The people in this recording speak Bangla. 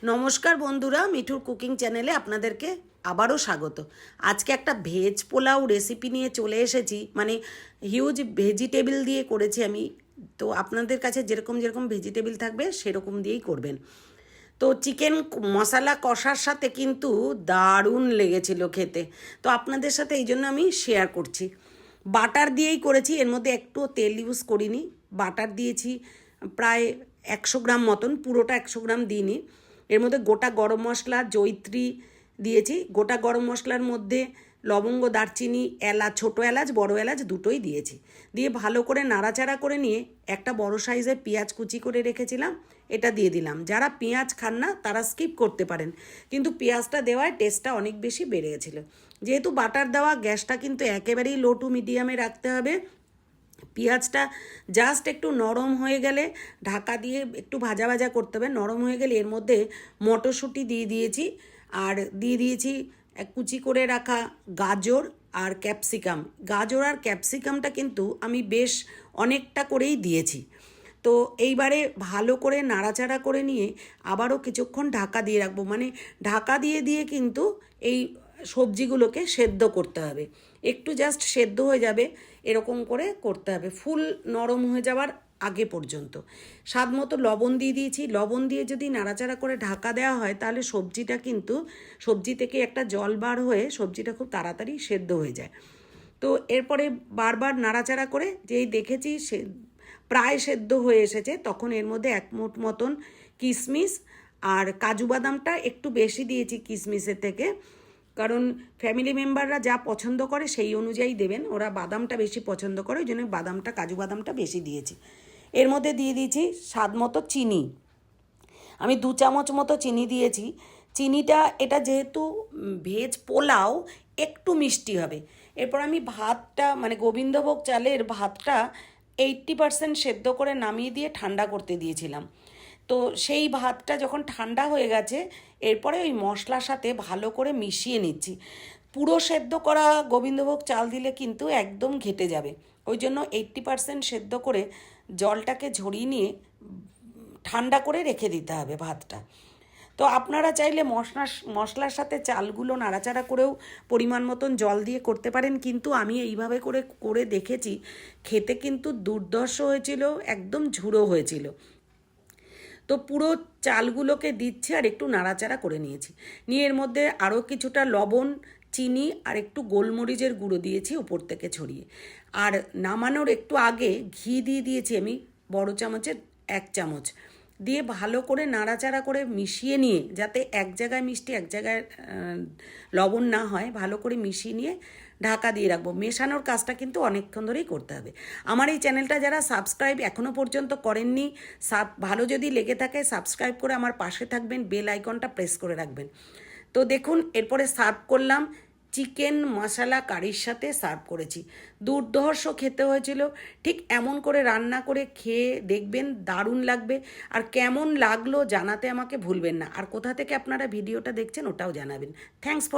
নমস্কার বন্ধুরা, মিঠুর কুকিং চ্যানেলে আপনাদেরকে আবারও স্বাগত। আজকে একটা ভেজ পোলাও রেসিপি নিয়ে চলে এসেছি। মানে হিউজ ভেজিটেবল দিয়ে করেছি আমি। তো আপনাদের কাছে যেরকম যেরকম ভেজিটেবল থাকবে সেরকম দিয়েই করবেন। তো চিকেন মশলা কষার সাথে কিন্তু দারুণ লেগেছিল খেতে। তো আপনাদের সাথে এই জন্য আমি শেয়ার করছি। বাটার দিয়েই করেছি, এর মধ্যে একটু তেল ইউজ করিনি। বাটার দিয়েছি প্রায় 100 গ্রাম মতন, পুরোটা 100 গ্রাম দিইনি। এর মধ্যে গোটা গরম মশলা, জয়িত্রী দিয়েছি। গোটা গরম মশলার মধ্যে লবঙ্গ, দারচিনি, এলাচ, ছোটো এলাচ, বড় এলাচ দুটোই দিয়েছি। দিয়ে ভালো করে নাড়াচাড়া করে নিয়ে একটা বড় সাইজের পেঁয়াজ কুচি করে রেখেছিলাম, এটা দিয়ে দিলাম। যারা পেঁয়াজ খান না তারা স্কিপ করতে পারেন, কিন্তু পেঁয়াজটা দেওয়ায় টেস্টটা অনেক বেশি বেড়ে গেছিলো। যেহেতু বাটার দেওয়া, গ্যাসটা কিন্তু একেবারেই লো টু মিডিয়ামে রাখতে হবে। পেঁয়াজটা জাস্ট একটু নরম হয়ে গেলে ঢাকা দিয়ে একটু ভাজা ভাজা করতে হবে। নরম হয়ে গেলে এর মধ্যে মটরশুঁটি দিয়ে দিয়েছি, আর দিয়ে দিয়েছি কুচি করে রাখা গাজর আর ক্যাপসিকাম। গাজর আর ক্যাপসিকামটা কিন্তু আমি বেশ অনেকটা করেই দিয়েছি। তো এইবারে ভালো করে নাড়াচাড়া করে নিয়ে আবারও কিছুক্ষণ ঢাকা দিয়ে রাখবো। মানে ঢাকা দিয়ে দিয়ে কিন্তু এই সবজিগুলোকে সেদ্ধ করতে হবে। একটু জাস্ট সেদ্ধ হয়ে যাবে এরকম করে করতে হবে, ফুল নরম হয়ে যাওয়ার আগে পর্যন্ত। স্বাদ মতো লবণ দিয়ে দিয়েছি। লবণ দিয়ে যদি নাড়াচাড়া করে ঢাকা দেওয়া হয় তাহলে সবজিটা কিন্তু, সবজি থেকে একটা জল বার হয়ে সবজিটা খুব তাড়াতাড়ি সেদ্ধ হয়ে যায়। তো এরপরে বারবার নাড়াচাড়া করে যেই দেখেছি সে প্রায় সেদ্ধ হয়ে এসেছে, তখন এর মধ্যে 1 মুঠ মতন কিশমিশ আর কাজু বাদামটা একটু বেশি দিয়েছি কিশমিশের থেকে, কারণ ফ্যামিলি মেম্বাররা যা পছন্দ করে সেই অনুযায়ী দেবেন। ওরা বাদামটা বেশি পছন্দ করে, ওই জন্য বাদামটা, কাজু বাদামটা বেশি দিয়েছি। এর মধ্যে দিয়ে দিয়েছি স্বাদ মতো চিনি। আমি 2 চামচ মতো চিনি দিয়েছি। চিনিটা, এটা যেহেতু ভেজ পোলাও, একটু মিষ্টি হবে। এরপর আমি ভাতটা, মানে গোবিন্দভোগ চালের ভাতটা 80% সেদ্ধ করে নামিয়ে দিয়ে ঠান্ডা করতে দিয়েছিলাম। তো সেই ভাতটা যখন ঠান্ডা হয়ে গেছে, এরপরে ওই মশলার সাথে ভালো করে মিশিয়ে নিচ্ছি। পুরো সেদ্ধ করা গোবিন্দভোগ চাল দিলে কিন্তু একদম ঘেটে যাবে, ওই জন্য 80% সেদ্ধ করে জলটাকে ঝরিয়ে নিয়ে ঠান্ডা করে রেখে দিতে হবে ভাতটা। তো আপনারা চাইলে মশলার সাথে চালগুলো নাড়াচাড়া করেও পরিমাণ মতন জল দিয়ে করতে পারেন, কিন্তু আমি এইভাবে করে করে দেখেছি, খেতে কিন্তু দুর্ধর্ষ হয়েছিল, একদম ঝুড়ো হয়েছিল। তো পুরো চালগুলোকে দিচ্ছি আর একটু নাড়াচাড়া করে নিয়েছি। নিয়ে এর মধ্যে আরও কিছুটা লবণ, চিনি আর একটু গোলমরিচের গুঁড়ো দিয়েছি উপর থেকে ছড়িয়ে। আর নামানোর একটু আগে ঘি দিয়ে দিয়েছি আমি, বড় চামচের 1 চামচ দিয়ে ভালো করে নাড়াচাড়া করে মিশিয়ে নিয়ে, যাতে এক জায়গায় মিষ্টি এক জায়গায় লবণ না হয়, ভালো করে মিশিয়ে নিয়ে ঢাকা দিয়ে রাখবো। মেশানোর কাজটা কিন্তু অনেকক্ষণ ধরেই করতে হবে। আমার এই চ্যানেলটা যারা সাবস্ক্রাইব এখনও পর্যন্ত করেননি, ভালো যদি লেগে থাকে সাবস্ক্রাইব করে আমার পাশে থাকবেন, বেল আইকনটা প্রেস করে রাখবেন। তো দেখুন, এরপরে সার্ভ করলাম। চিকেন মশলা কারির সাথে সার্ভ করেছি, দুর্ধর্ষ খেতে হয়েছিল। ঠিক এমন করে রান্না করে খেয়ে দেখবেন, দারুণ লাগবে। আর কেমন লাগলো জানাতে আমাকে ভুলবেন না। আর কোথা থেকে আপনারা ভিডিওটা দেখছেন ওটাও জানাবেন। Thanks for